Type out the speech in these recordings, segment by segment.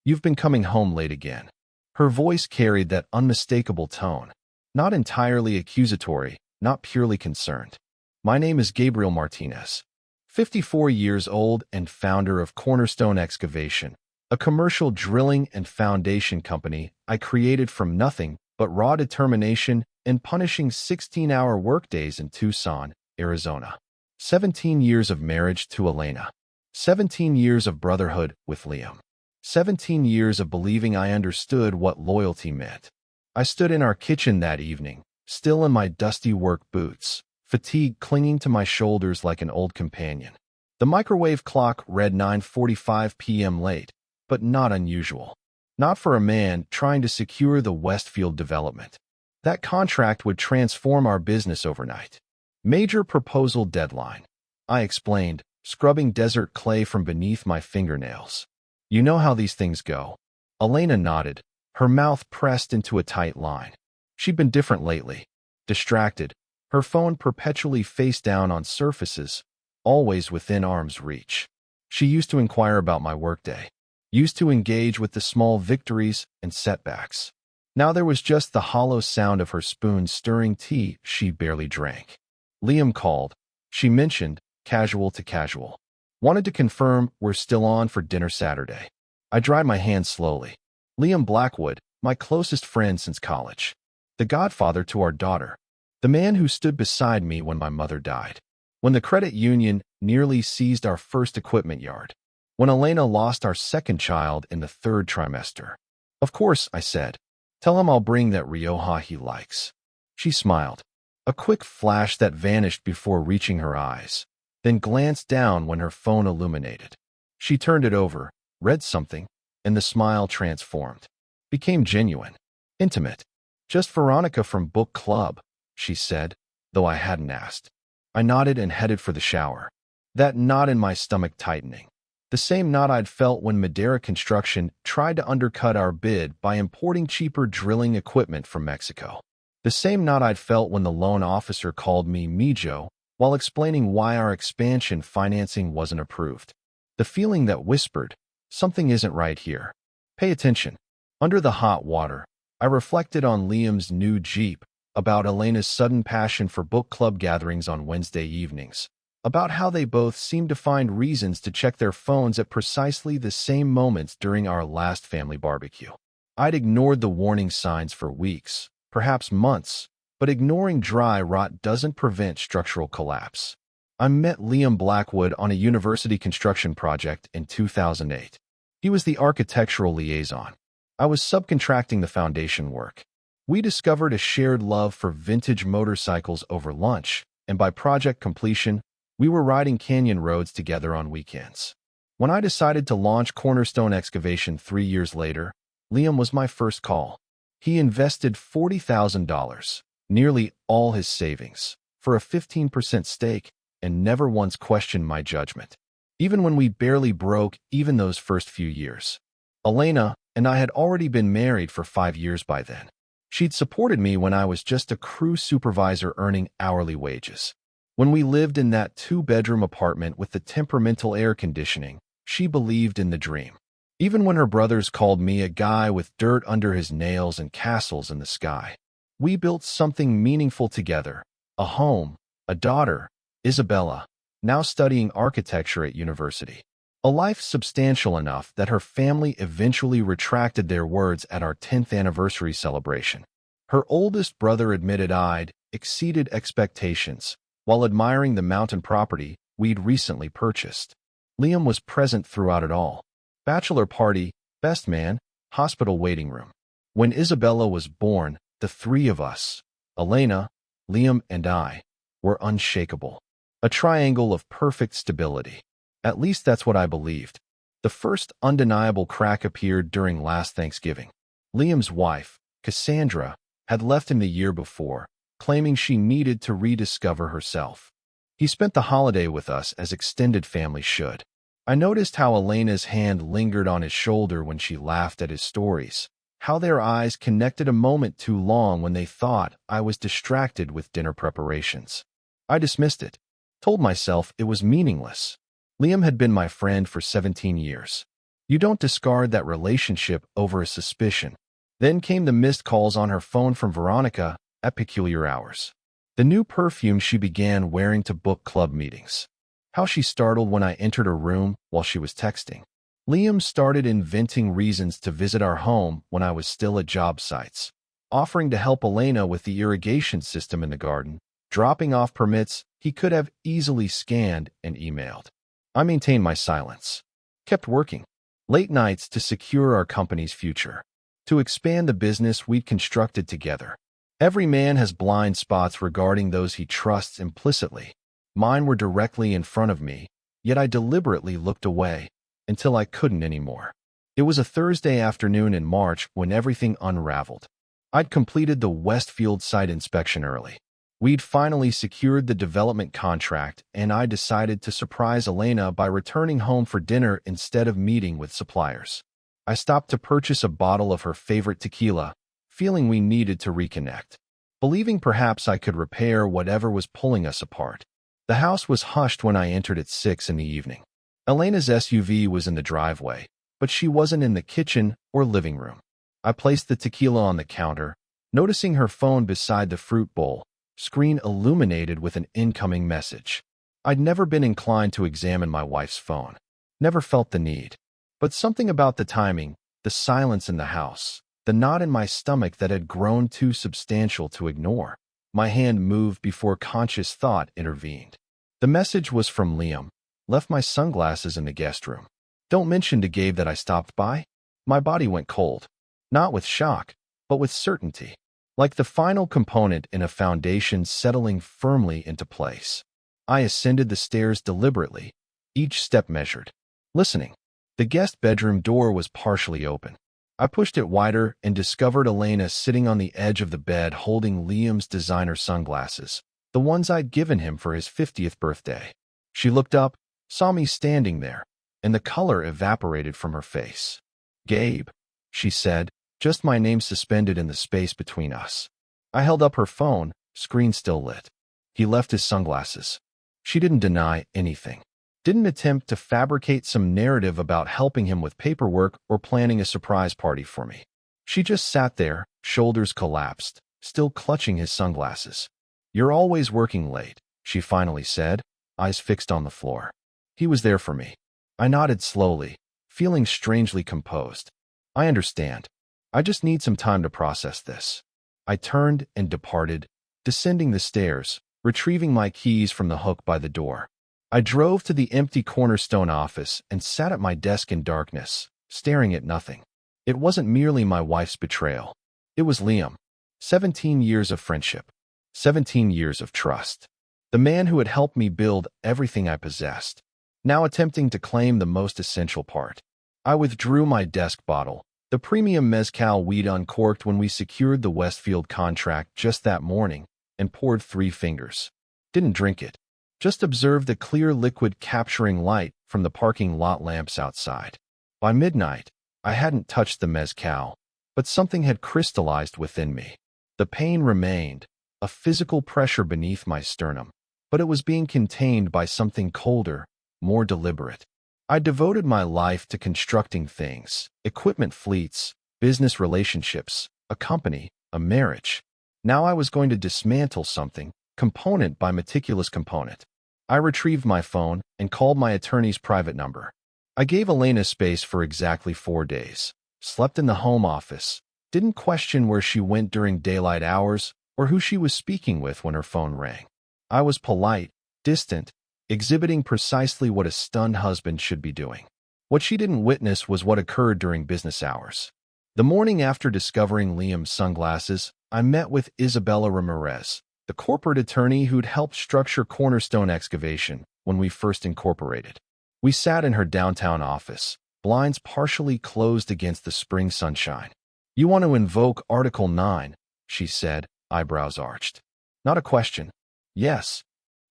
You've been coming home late again." Her voice carried that unmistakable tone, not entirely accusatory, not purely concerned. "My name is Gabriel Martinez, 54 years old and founder of Cornerstone Excavation, a commercial drilling and foundation company I created from nothing but raw determination and punishing 16-hour workdays in Tucson, Arizona. 17 years of marriage to Elena. 17 years of brotherhood with Liam. 17 years of believing I understood what loyalty meant." I stood in our kitchen that evening, still in my dusty work boots, fatigue clinging to my shoulders like an old companion. The microwave clock read 9:45 p.m. late, but not unusual. Not for a man trying to secure the Westfield development. That contract would transform our business overnight. Major proposal deadline, I explained, scrubbing desert clay from beneath my fingernails. "You know how these things go." Elena nodded, her mouth pressed into a tight line. She'd been different lately. Distracted, her phone perpetually face down on surfaces, always within arm's reach. She used to inquire about my workday, used to engage with the small victories and setbacks. Now there was just the hollow sound of her spoon stirring tea she barely drank. Liam called, she mentioned, casual to casual. "Wanted to confirm we're still on for dinner Saturday." I dried my hands slowly. Liam Blackwood, my closest friend since college. The godfather to our daughter. The man who stood beside me when my mother died. When the credit union nearly seized our first equipment yard. When Elena lost our second child in the third trimester. "Of course," I said. "Tell him I'll bring that Rioja he likes." She smiled. A quick flash that vanished before reaching her eyes, then glanced down when her phone illuminated. She turned it over, read something, and the smile transformed. Became genuine. Intimate. "Just Veronica from book club," she said, though I hadn't asked. I nodded and headed for the shower. That knot in my stomach tightening. The same knot I'd felt when Madera Construction tried to undercut our bid by importing cheaper drilling equipment from Mexico. The same knot I'd felt when the loan officer called me Mijo while explaining why our expansion financing wasn't approved. The feeling that whispered, "Something isn't right here. Pay attention." Under the hot water, I reflected on Liam's new Jeep, about Elena's sudden passion for book club gatherings on Wednesday evenings, about how they both seemed to find reasons to check their phones at precisely the same moments during our last family barbecue. I'd ignored the warning signs for weeks, perhaps months, but ignoring dry rot doesn't prevent structural collapse. I met Liam Blackwood on a university construction project in 2008. He was the architectural liaison. I was subcontracting the foundation work. We discovered a shared love for vintage motorcycles over lunch, and by project completion, we were riding canyon roads together on weekends. When I decided to launch Cornerstone Excavation 3 years later, Liam was my first call. He invested $40,000, nearly all his savings, for a 15% stake, and never once questioned my judgment, even when we barely broke even those first few years. Elena and I had already been married for 5 years by then. She'd supported me when I was just a crew supervisor earning hourly wages. When we lived in that 2-bedroom apartment with the temperamental air conditioning, she believed in the dream. Even when her brothers called me a guy with dirt under his nails and castles in the sky. We built something meaningful together, a home, a daughter, Isabella, now studying architecture at university. A life substantial enough that her family eventually retracted their words at our 10th anniversary celebration. Her oldest brother admitted I'd exceeded expectations while admiring the mountain property we'd recently purchased. Liam was present throughout it all. Bachelor party, best man, hospital waiting room. When Isabella was born, the three of us, Elena, Liam, and I, were unshakable. A triangle of perfect stability. At least that's what I believed. The first undeniable crack appeared during last Thanksgiving. Liam's wife, Cassandra, had left him the year before, claiming she needed to rediscover herself. He spent the holiday with us as extended family should. I noticed how Elena's hand lingered on his shoulder when she laughed at his stories, how their eyes connected a moment too long when they thought I was distracted with dinner preparations. I dismissed it, told myself it was meaningless. Liam had been my friend for 17 years. You don't discard that relationship over a suspicion. Then came the missed calls on her phone from Veronica at peculiar hours. The new perfume she began wearing to book club meetings. How she startled when I entered her room while she was texting. Liam started inventing reasons to visit our home when I was still at job sites, offering to help Elena with the irrigation system in the garden, dropping off permits he could have easily scanned and emailed. I maintained my silence, kept working, late nights to secure our company's future, to expand the business we'd constructed together. Every man has blind spots regarding those he trusts implicitly. Mine were directly in front of me, yet I deliberately looked away until I couldn't anymore. It was a Thursday afternoon in March when everything unraveled. I'd completed the Westfield site inspection early. We'd finally secured the development contract, and I decided to surprise Elena by returning home for dinner instead of meeting with suppliers. I stopped to purchase a bottle of her favorite tequila, feeling we needed to reconnect, believing perhaps I could repair whatever was pulling us apart. The house was hushed when I entered at 6 in the evening. Elena's SUV was in the driveway, but she wasn't in the kitchen or living room. I placed the tequila on the counter, noticing her phone beside the fruit bowl, screen illuminated with an incoming message. I'd never been inclined to examine my wife's phone, never felt the need. But something about the timing, the silence in the house, the knot in my stomach that had grown too substantial to ignore. My hand moved before conscious thought intervened. The message was from Liam. Left my sunglasses in the guest room. Don't mention to Gabe that I stopped by. My body went cold. Not with shock, but with certainty. Like the final component in a foundation settling firmly into place. I ascended the stairs deliberately, each step measured. Listening. The guest bedroom door was partially open. I pushed it wider and discovered Elena sitting on the edge of the bed holding Liam's designer sunglasses, the ones I'd given him for his 50th birthday. She looked up, saw me standing there, and the color evaporated from her face. "Gabe," she said, just my name suspended in the space between us. I held up her phone, screen still lit. He left his sunglasses. She didn't deny anything. Didn't attempt to fabricate some narrative about helping him with paperwork or planning a surprise party for me. She just sat there, shoulders collapsed, still clutching his sunglasses. "You're always working late," she finally said, eyes fixed on the floor. He was there for me. I nodded slowly, feeling strangely composed. "I understand. I just need some time to process this." I turned and departed, descending the stairs, retrieving my keys from the hook by the door. I drove to the empty Cornerstone office and sat at my desk in darkness, staring at nothing. It wasn't merely my wife's betrayal. It was Liam. 17 years of friendship. 17 years of trust. The man who had helped me build everything I possessed, now attempting to claim the most essential part. I withdrew my desk bottle, the premium mezcal we'd uncorked when we secured the Westfield contract just that morning, and poured 3 fingers. Didn't drink it. Just observed the clear liquid capturing light from the parking lot lamps outside. By midnight, I hadn't touched the mezcal, but something had crystallized within me. The pain remained, a physical pressure beneath my sternum, but it was being contained by something colder, more deliberate. I devoted my life to constructing things, equipment fleets, business relationships, a company, a marriage. Now I was going to dismantle something, component by meticulous component. I retrieved my phone and called my attorney's private number. I gave Elena space for exactly 4 days, slept in the home office, didn't question where she went during daylight hours or who she was speaking with when her phone rang. I was polite, distant, exhibiting precisely what a stunned husband should be doing. What she didn't witness was what occurred during business hours. The morning after discovering Liam's sunglasses, I met with Isabella Ramirez, the corporate attorney who'd helped structure Cornerstone Excavation when we first incorporated. We sat in her downtown office, blinds partially closed against the spring sunshine. "You want to invoke Article 9, she said, eyebrows arched. Not a question. Yes.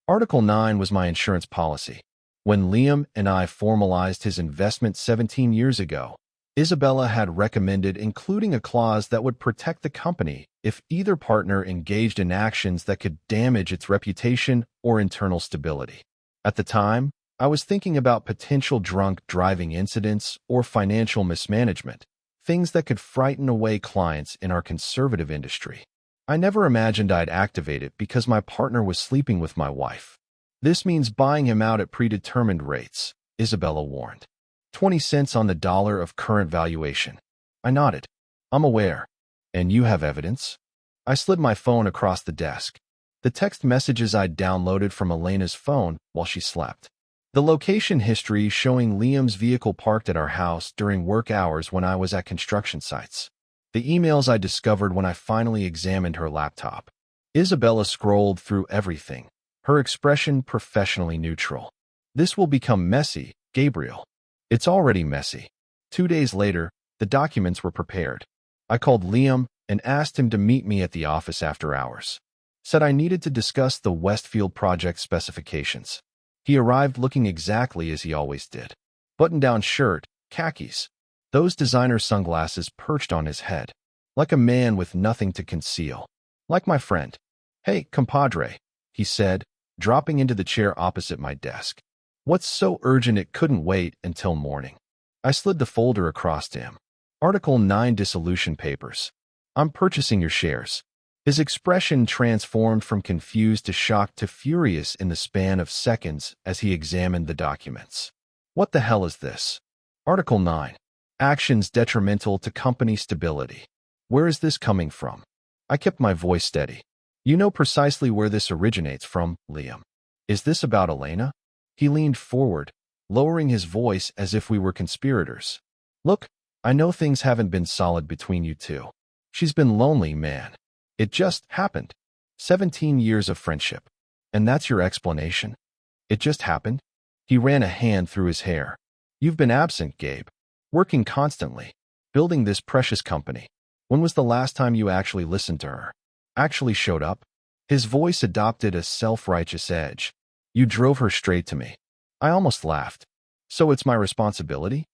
Article 9 was my insurance policy. When Liam and I formalized his investment 17 years ago, Isabella had recommended including a clause that would protect the company if either partner engaged in actions that could damage its reputation or internal stability. At the time, I was thinking about potential drunk driving incidents or financial mismanagement, things that could frighten away clients in our conservative industry. I never imagined I'd activate it because my partner was sleeping with my wife. This means buying him out at predetermined rates, Isabella warned. 20 cents on the dollar of current valuation. I nodded. I'm aware. And you have evidence? I slid my phone across the desk. The text messages I'd downloaded from Elena's phone while she slept. The location history showing Liam's vehicle parked at our house during work hours when I was at construction sites. The emails I discovered when I finally examined her laptop. Isabella scrolled through everything, her expression professionally neutral. This will become messy, Gabriel. It's already messy. 2 days later, the documents were prepared. I called Liam and asked him to meet me at the office after hours. Said I needed to discuss the Westfield project specifications. He arrived looking exactly as he always did. Button-down shirt, khakis. Those designer sunglasses perched on his head. Like a man with nothing to conceal. Like my friend. Hey, compadre, he said, dropping into the chair opposite my desk. What's so urgent it couldn't wait until morning? I slid the folder across to him. Article 9 Dissolution Papers. I'm purchasing your shares. His expression transformed from confused to shocked to furious in the span of seconds as he examined the documents. What the hell is this? Article 9. Actions detrimental to company stability. Where is this coming from? I kept my voice steady. You know precisely where this originates from, Liam. Is this about Elena? He leaned forward, lowering his voice as if we were conspirators. Look, I know things haven't been solid between you two. She's been lonely, man. It just happened. 17 years of friendship. And that's your explanation? It just happened? He ran a hand through his hair. You've been absent, Gabe. Working constantly. Building this precious company. When was the last time you actually listened to her? Actually showed up? His voice adopted a self-righteous edge. You drove her straight to me. I almost laughed. So it's my responsibility?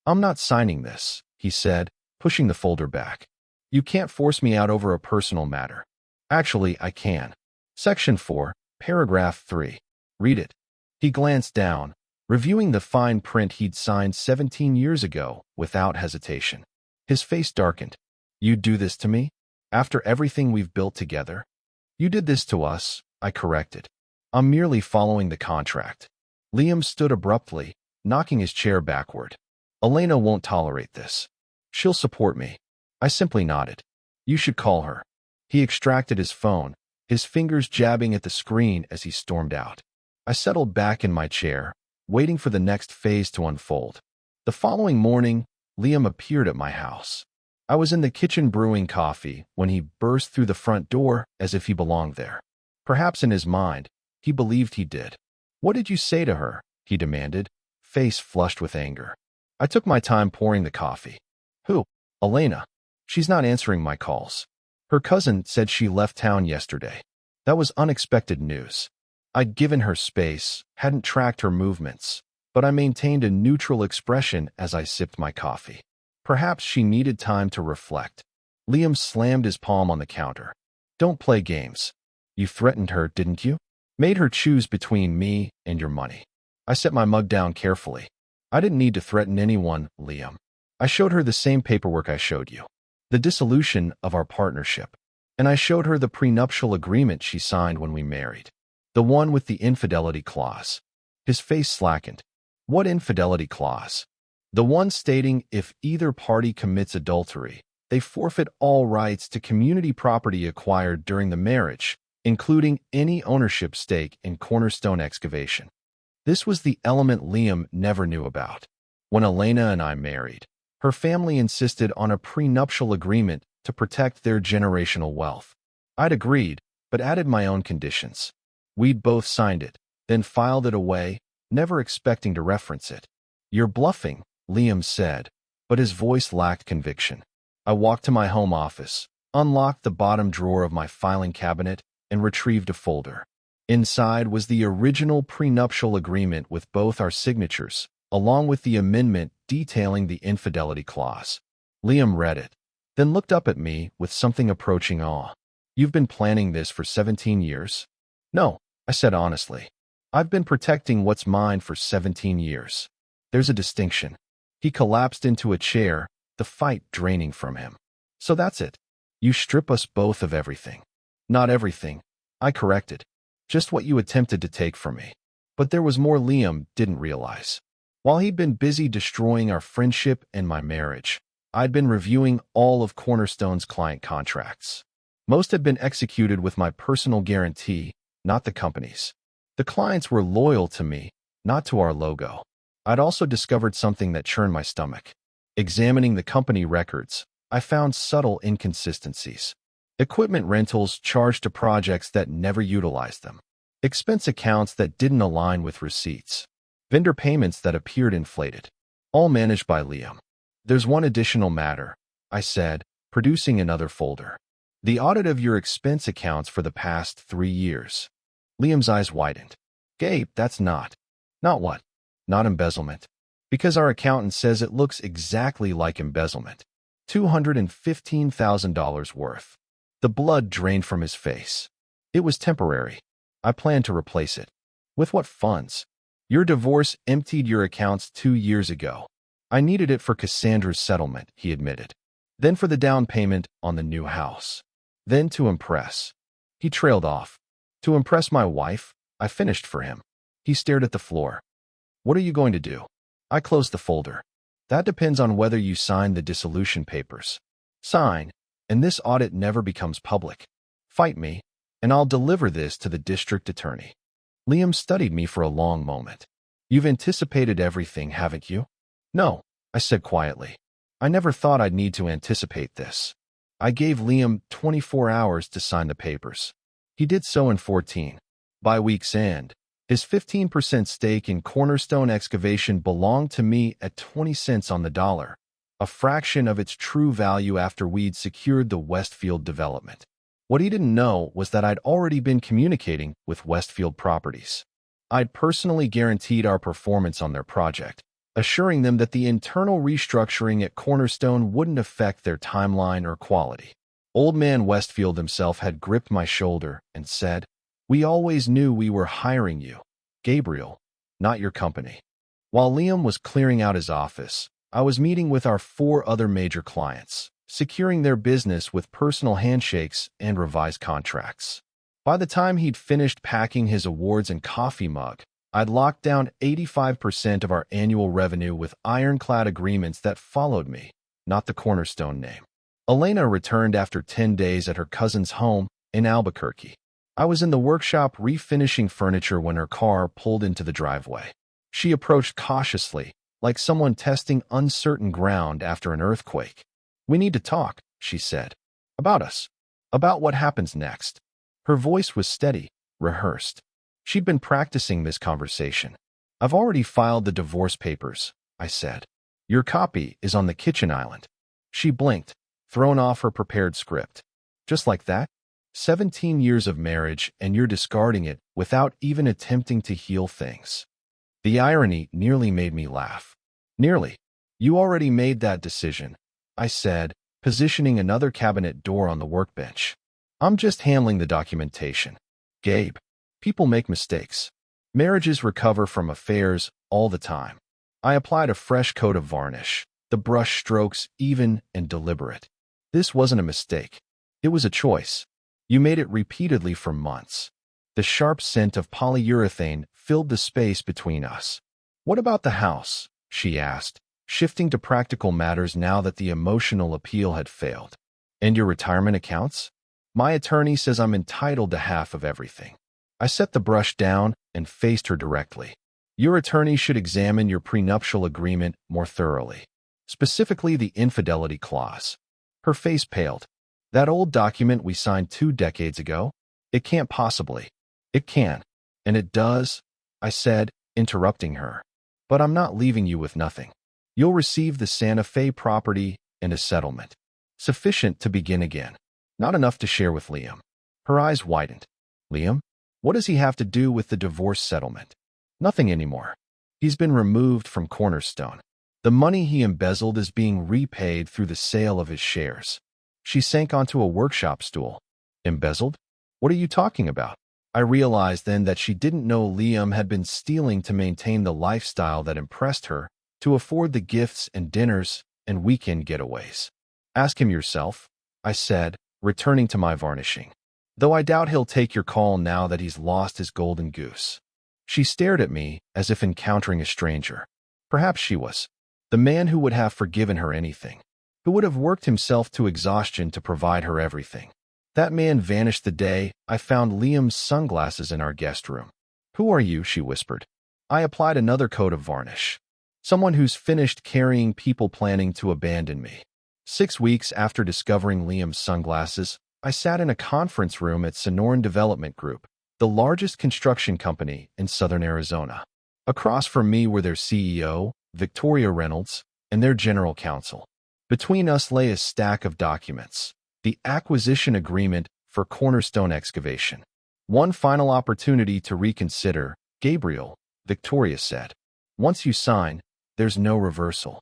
I'm not signing this, he said, pushing the folder back. You can't force me out over a personal matter. Actually, I can. Section 4, paragraph 3. Read it. He glanced down, reviewing the fine print he'd signed 17 years ago without hesitation. His face darkened. You'd do this to me? After everything we've built together? You did this to us, I corrected. I'm merely following the contract. Liam stood abruptly, knocking his chair backward. Elena won't tolerate this. She'll support me. I simply nodded. You should call her. He extracted his phone, his fingers jabbing at the screen as he stormed out. I settled back in my chair, waiting for the next phase to unfold. The following morning, Liam appeared at my house. I was in the kitchen brewing coffee when he burst through the front door as if he belonged there. Perhaps in his mind, he believed he did. What did you say to her? He demanded, face flushed with anger. I took my time pouring the coffee. Who? Elena. She's not answering my calls. Her cousin said she left town yesterday. That was unexpected news. I'd given her space, hadn't tracked her movements, but I maintained a neutral expression as I sipped my coffee. Perhaps she needed time to reflect. Liam slammed his palm on the counter. Don't play games. You threatened her, didn't you? Made her choose between me and your money. I set my mug down carefully. I didn't need to threaten anyone, Liam. I showed her the same paperwork I showed you. The dissolution of our partnership. And I showed her the prenuptial agreement she signed when we married. The one with the infidelity clause. His face slackened. What infidelity clause? The one stating if either party commits adultery, they forfeit all rights to community property acquired during the marriage, including any ownership stake in Cornerstone Excavation. This was the element Liam never knew about. When Elena and I married, her family insisted on a prenuptial agreement to protect their generational wealth. I'd agreed, but added my own conditions. We'd both signed it, then filed it away, never expecting to reference it. You're bluffing, Liam said, but his voice lacked conviction. I walked to my home office, unlocked the bottom drawer of my filing cabinet, and retrieved a folder. Inside was the original prenuptial agreement with both our signatures, along with the amendment detailing the infidelity clause. Liam read it, then looked up at me with something approaching awe. You've been planning this for 17 years? No, I said honestly. I've been protecting what's mine for 17 years. There's a distinction. He collapsed into a chair, the fight draining from him. So that's it. You strip us both of everything. Not everything, I corrected. Just what you attempted to take from me. But there was more Liam didn't realize. While he'd been busy destroying our friendship and my marriage, I'd been reviewing all of Cornerstone's client contracts. Most had been executed with my personal guarantee, not the company's. The clients were loyal to me, not to our logo. I'd also discovered something that churned my stomach. Examining the company records, I found subtle inconsistencies. Equipment rentals charged to projects that never utilized them. Expense accounts that didn't align with receipts. Vendor payments that appeared inflated. All managed by Liam. There's one additional matter, I said, producing another folder. The audit of your expense accounts for the past 3 years. Liam's eyes widened. Gabe, that's not. Not what? Not embezzlement. Because our accountant says it looks exactly like embezzlement. $215,000 worth. The blood drained from his face. It was temporary. I planned to replace it. With what funds? Your divorce emptied your accounts 2 years ago. I needed it for Cassandra's settlement, he admitted. Then for the down payment on the new house. Then to impress. He trailed off. To impress my wife, I finished for him. He stared at the floor. What are you going to do? I closed the folder. That depends on whether you sign the dissolution papers. Sign, and this audit never becomes public. Fight me, and I'll deliver this to the district attorney. Liam studied me for a long moment. You've anticipated everything, haven't you? No, I said quietly. I never thought I'd need to anticipate this. I gave Liam 24 hours to sign the papers. He did so in 14. By week's end, his 15% stake in Cornerstone Excavation belonged to me at 20 cents on the dollar, a fraction of its true value after we'd secured the Westfield development. What he didn't know was that I'd already been communicating with Westfield Properties. I'd personally guaranteed our performance on their project, assuring them that the internal restructuring at Cornerstone wouldn't affect their timeline or quality. Old man Westfield himself had gripped my shoulder and said, "We always knew we were hiring you, Gabriel, not your company." While Liam was clearing out his office, I was meeting with our 4 other major clients, securing their business with personal handshakes and revised contracts. By the time he'd finished packing his awards and coffee mug, I'd locked down 85% of our annual revenue with ironclad agreements that followed me, not the Cornerstone name. Elena returned after 10 days at her cousin's home in Albuquerque. I was in the workshop refinishing furniture when her car pulled into the driveway. She approached cautiously, like someone testing uncertain ground after an earthquake. "We need to talk," she said. "About us. About what happens next." Her voice was steady, rehearsed. She'd been practicing this conversation. "I've already filed the divorce papers," I said. "Your copy is on the kitchen island." She blinked, thrown off her prepared script. "Just like that? 17 years of marriage and you're discarding it without even attempting to heal things." The irony nearly made me laugh. "Nearly. You already made that decision," I said, positioning another cabinet door on the workbench. "I'm just handling the documentation. Gabe, people make mistakes. Marriages recover from affairs all the time." I applied a fresh coat of varnish, the brush strokes even and deliberate. "This wasn't a mistake. It was a choice. You made it repeatedly for months." The sharp scent of polyurethane filled the space between us. "What about the house?" she asked, shifting to practical matters now that the emotional appeal had failed. "And your retirement accounts? My attorney says I'm entitled to half of everything." I set the brush down and faced her directly. "Your attorney should examine your prenuptial agreement more thoroughly, specifically the infidelity clause." Her face paled. "That old document we signed 2 decades ago? It can't possibly." "It can. And it does," I said, interrupting her. "But I'm not leaving you with nothing. You'll receive the Santa Fe property and a settlement. Sufficient to begin again. Not enough to share with Liam." Her eyes widened. "Liam? What does he have to do with the divorce settlement?" "Nothing anymore. He's been removed from Cornerstone. The money he embezzled is being repaid through the sale of his shares." She sank onto a workshop stool. "Embezzled? What are you talking about?" I realized then that she didn't know Liam had been stealing to maintain the lifestyle that impressed her, to afford the gifts and dinners and weekend getaways. Ask him yourself, I said, returning to my varnishing. Though I doubt he'll take your call now that he's lost his golden goose. She stared at me as if encountering a stranger. Perhaps she was the man who would have forgiven her anything, who would have worked himself to exhaustion to provide her everything. That man vanished the day I found Liam's sunglasses in our guest room. Who are you? She whispered. I applied another coat of varnish. Someone who's finished carrying people planning to abandon me. 6 weeks after discovering Liam's sunglasses, I sat in a conference room at Sonoran Development Group, the largest construction company in southern Arizona. Across from me were their CEO, Victoria Reynolds, and their general counsel. Between us lay a stack of documents, the acquisition agreement for Cornerstone Excavation. One final opportunity to reconsider, Gabriel, Victoria said. Once you sign, there's no reversal.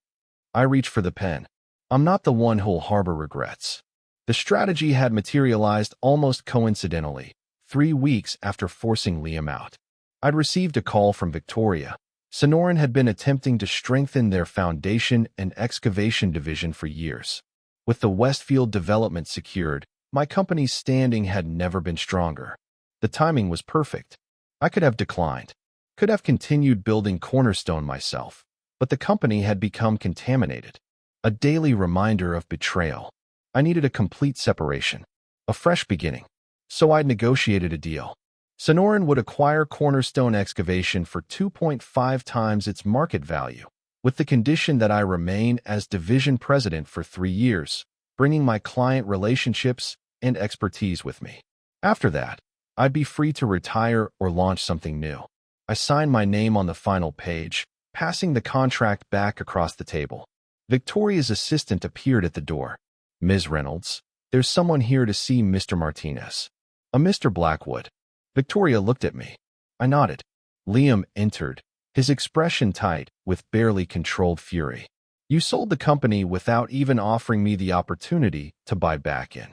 I reached for the pen. I'm not the one who'll harbor regrets. The strategy had materialized almost coincidentally, 3 weeks after forcing Liam out. I'd received a call from Victoria. Sonoran had been attempting to strengthen their foundation and excavation division for years. With the Westfield development secured, my company's standing had never been stronger. The timing was perfect. I could have declined, could have continued building Cornerstone myself, but the company had become contaminated. A daily reminder of betrayal. I needed a complete separation, a fresh beginning. So I'd negotiated a deal. Sonoran would acquire Cornerstone Excavation for 2.5 times its market value, with the condition that I remain as division president for 3 years, bringing my client relationships and expertise with me. After that, I'd be free to retire or launch something new. I signed my name on the final page, passing the contract back across the table. Victoria's assistant appeared at the door. Ms. Reynolds, there's someone here to see Mr. Martinez. A Mr. Blackwood. Victoria looked at me. I nodded. Liam entered, his expression tight with barely controlled fury. You sold the company without even offering me the opportunity to buy back in.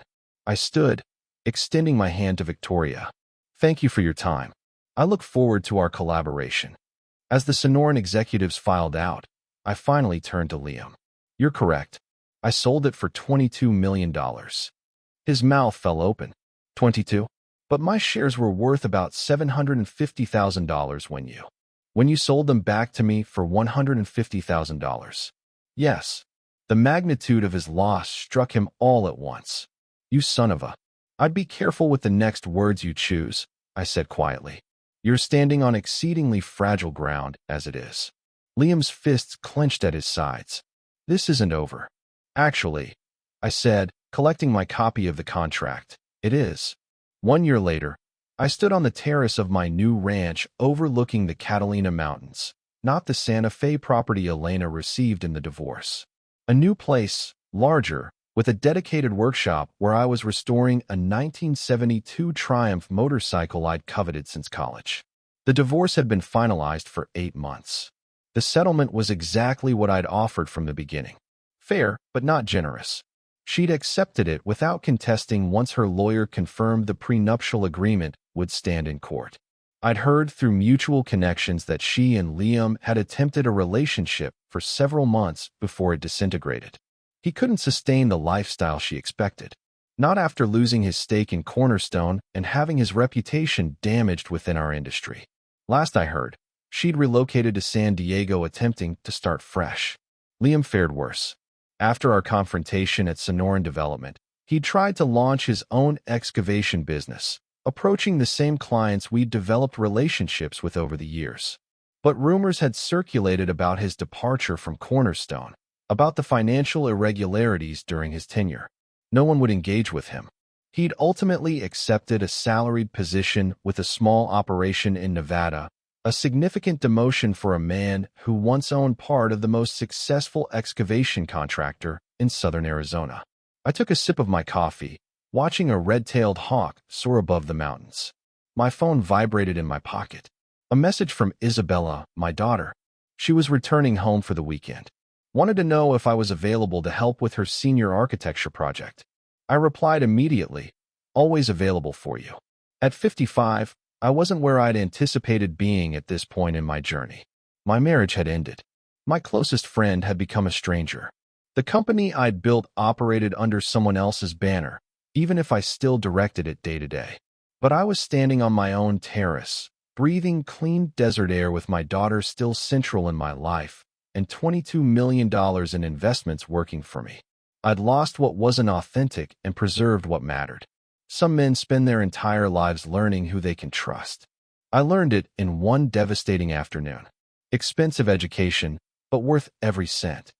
I stood, extending my hand to Victoria. Thank you for your time. I look forward to our collaboration. As the Sonoran executives filed out, I finally turned to Liam. You're correct. I sold it for $22 million. His mouth fell open. 22? But my shares were worth about $750,000 when you sold them back to me for $150,000. Yes. The magnitude of his loss struck him all at once. You son of a... I'd be careful with the next words you choose, I said quietly. You're standing on exceedingly fragile ground as it is. Liam's fists clenched at his sides. This isn't over. Actually, I said, collecting my copy of the contract, it is. 1 year later, I stood on the terrace of my new ranch overlooking the Catalina Mountains, not the Santa Fe property Elena received in the divorce. A new place, larger, with a dedicated workshop where I was restoring a 1972 Triumph motorcycle I'd coveted since college. The divorce had been finalized for 8 months. The settlement was exactly what I'd offered from the beginning. Fair, but not generous. She'd accepted it without contesting once her lawyer confirmed the prenuptial agreement would stand in court. I'd heard through mutual connections that she and Liam had attempted a relationship for several months before it disintegrated. He couldn't sustain the lifestyle she expected, not after losing his stake in Cornerstone and having his reputation damaged within our industry. Last I heard, she'd relocated to San Diego attempting to start fresh. Liam fared worse. After our confrontation at Sonoran Development, he tried to launch his own excavation business, approaching the same clients we'd developed relationships with over the years. But rumors had circulated about his departure from Cornerstone, about the financial irregularities during his tenure. No one would engage with him. He'd ultimately accepted a salaried position with a small operation in Nevada, a significant demotion for a man who once owned part of the most successful excavation contractor in southern Arizona. I took a sip of my coffee, watching a red-tailed hawk soar above the mountains. My phone vibrated in my pocket. A message from Isabella, my daughter. She was returning home for the weekend. Wanted to know if I was available to help with her senior architecture project. I replied immediately, always available for you. At 55, I wasn't where I'd anticipated being at this point in my journey. My marriage had ended. My closest friend had become a stranger. The company I'd built operated under someone else's banner, even if I still directed it day to day. But I was standing on my own terrace, breathing clean desert air with my daughter still central in my life, and $22 million in investments working for me. I'd lost what wasn't authentic and preserved what mattered. Some men spend their entire lives learning who they can trust. I learned it in one devastating afternoon. Expensive education, but worth every cent.